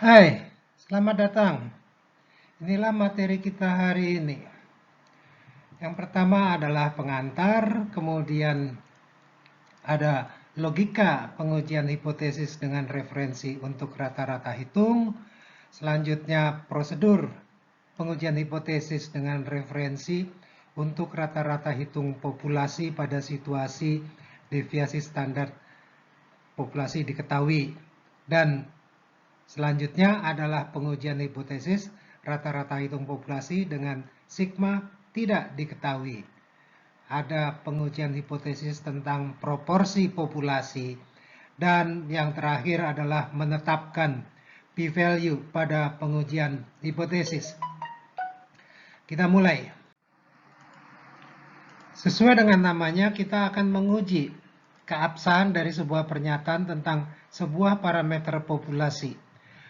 Hai, selamat datang. Inilah materi kita hari ini. Yang pertama adalah pengantar, kemudian ada logika pengujian hipotesis dengan referensi untuk rata-rata hitung. Selanjutnya prosedur pengujian hipotesis dengan referensi untuk rata-rata hitung populasi pada situasi deviasi standar populasi diketahui. Dan selanjutnya adalah pengujian hipotesis rata-rata hitung populasi dengan sigma tidak diketahui. Ada pengujian hipotesis tentang proporsi populasi. Dan yang terakhir adalah menetapkan p-value pada pengujian hipotesis. Kita mulai. Sesuai dengan namanya, kita akan menguji keabsahan dari sebuah pernyataan tentang sebuah parameter populasi.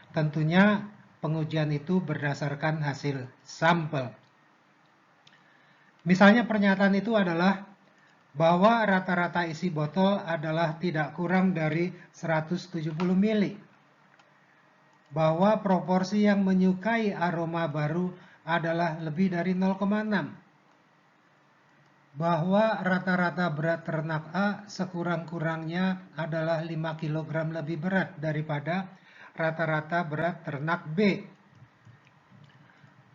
Tentunya pengujian itu berdasarkan hasil sampel. Misalnya pernyataan itu adalah bahwa rata-rata isi botol adalah tidak kurang dari 170 mili. Bahwa proporsi yang menyukai aroma baru adalah lebih dari 0,6. Bahwa rata-rata berat ternak A sekurang-kurangnya adalah 5 kg lebih berat daripada rata-rata berat ternak B.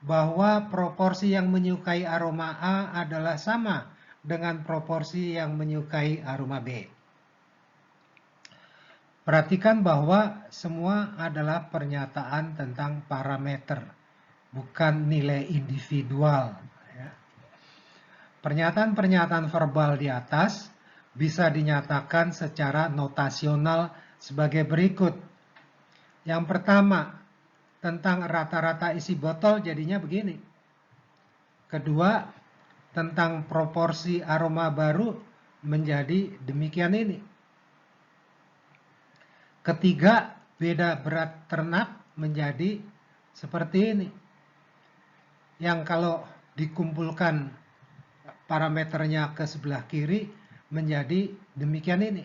Bahwa proporsi yang menyukai aroma A adalah sama dengan proporsi yang menyukai aroma B. Perhatikan bahwa semua adalah pernyataan tentang parameter, bukan nilai individual. Pernyataan-pernyataan verbal di atas bisa dinyatakan secara notasional sebagai berikut. Yang pertama, tentang rata-rata isi botol jadinya begini. Kedua, tentang proporsi aroma baru menjadi demikian ini. Ketiga, beda berat ternak menjadi seperti ini. Yang kalau dikumpulkan parameternya ke sebelah kiri menjadi demikian ini.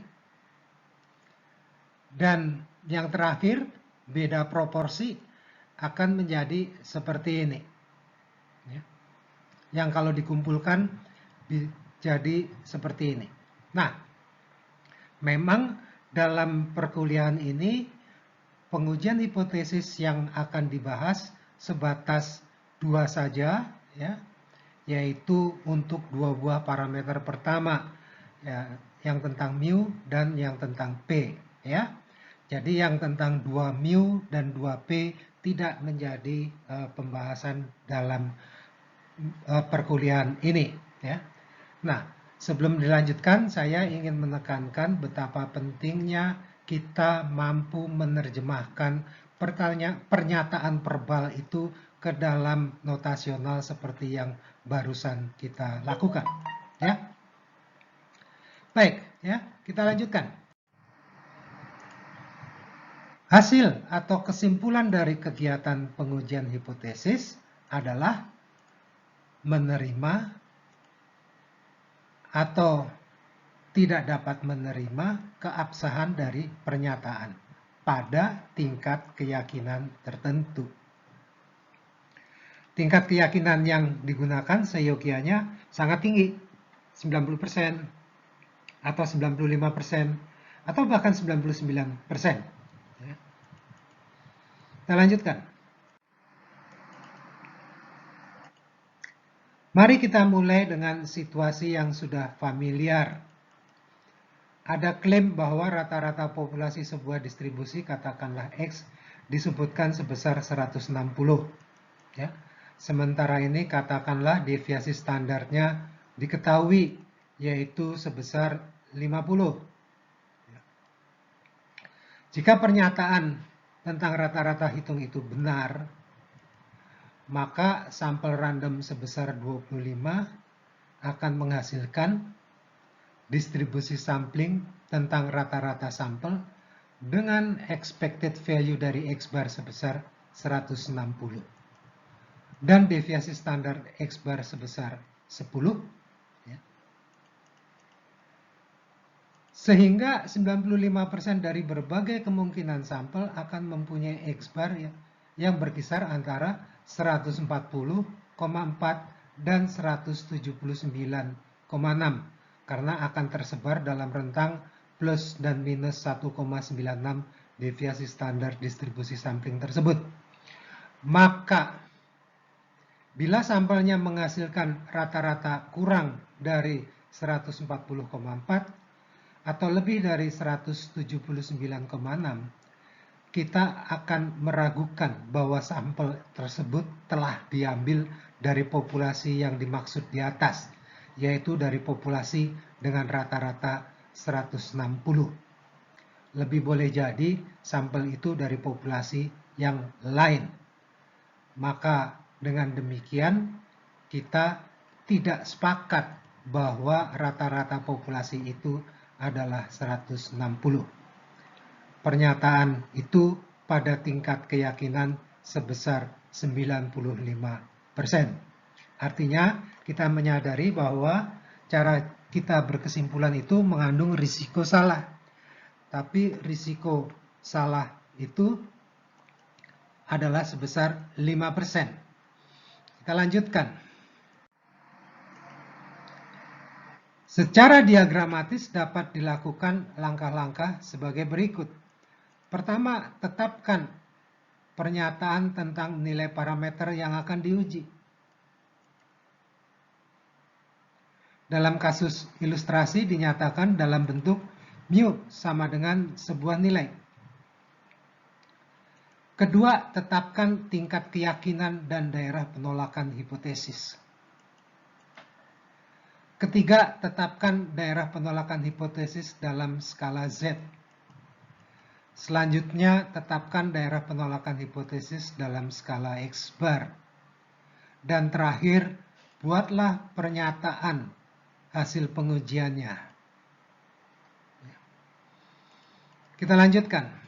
Dan yang terakhir, beda proporsi akan menjadi seperti ini. Yang kalau dikumpulkan jadi seperti ini. Nah, memang dalam perkuliahan ini pengujian hipotesis yang akan dibahas sebatas dua saja, ya, yaitu untuk dua buah parameter pertama, ya, yang tentang mu dan yang tentang p, ya. Jadi yang tentang 2 mu dan 2 p tidak menjadi pembahasan dalam perkuliahan ini, ya. Nah, sebelum dilanjutkan, saya ingin menekankan betapa pentingnya kita mampu menerjemahkan pernyataan verbal itu ke dalam notasional seperti yang barusan kita lakukan. Ya, baik, ya, kita lanjutkan. Hasil atau kesimpulan dari kegiatan pengujian hipotesis adalah menerima atau tidak dapat menerima keabsahan dari pernyataan pada tingkat keyakinan tertentu. Tingkat keyakinan yang digunakan seyogianya sangat tinggi, 90% atau 95% atau bahkan 99%. Kita lanjutkan. Mari kita mulai dengan situasi yang sudah familiar. Ada klaim bahwa rata-rata populasi sebuah distribusi, katakanlah X, disebutkan sebesar 160. Ya. Sementara ini katakanlah deviasi standarnya diketahui, yaitu sebesar 50. Jika pernyataan tentang rata-rata hitung itu benar, maka sampel random sebesar 25 akan menghasilkan distribusi sampling tentang rata-rata sampel dengan expected value dari X bar sebesar 160 dan deviasi standar X bar sebesar 10, ya. Sehingga 95% dari berbagai kemungkinan sampel akan mempunyai X-bar yang berkisar antara 140,4 dan 179,6 karena akan tersebar dalam rentang plus dan minus 1,96 deviasi standar distribusi sampling tersebut. Maka bila sampelnya menghasilkan rata-rata kurang dari 140,4 atau lebih dari 179,6, kita akan meragukan bahwa sampel tersebut telah diambil dari populasi yang dimaksud di atas, yaitu dari populasi dengan rata-rata 160. Lebih boleh jadi sampel itu dari populasi yang lain. Maka dengan demikian kita tidak sepakat bahwa rata-rata populasi itu adalah 160. Pernyataan itu pada tingkat keyakinan sebesar 95%. Artinya kita menyadari bahwa cara kita berkesimpulan itu mengandung risiko salah. Tapi risiko salah itu adalah sebesar 5%. Kita lanjutkan. Secara diagramatis dapat dilakukan langkah-langkah sebagai berikut. Pertama, tetapkan pernyataan tentang nilai parameter yang akan diuji. Dalam kasus ilustrasi dinyatakan dalam bentuk mu sama dengan sebuah nilai. Kedua, tetapkan tingkat keyakinan dan daerah penolakan hipotesis. Ketiga, tetapkan daerah penolakan hipotesis dalam skala Z. Selanjutnya, tetapkan daerah penolakan hipotesis dalam skala X-bar. Dan terakhir, buatlah pernyataan hasil pengujiannya. Kita lanjutkan.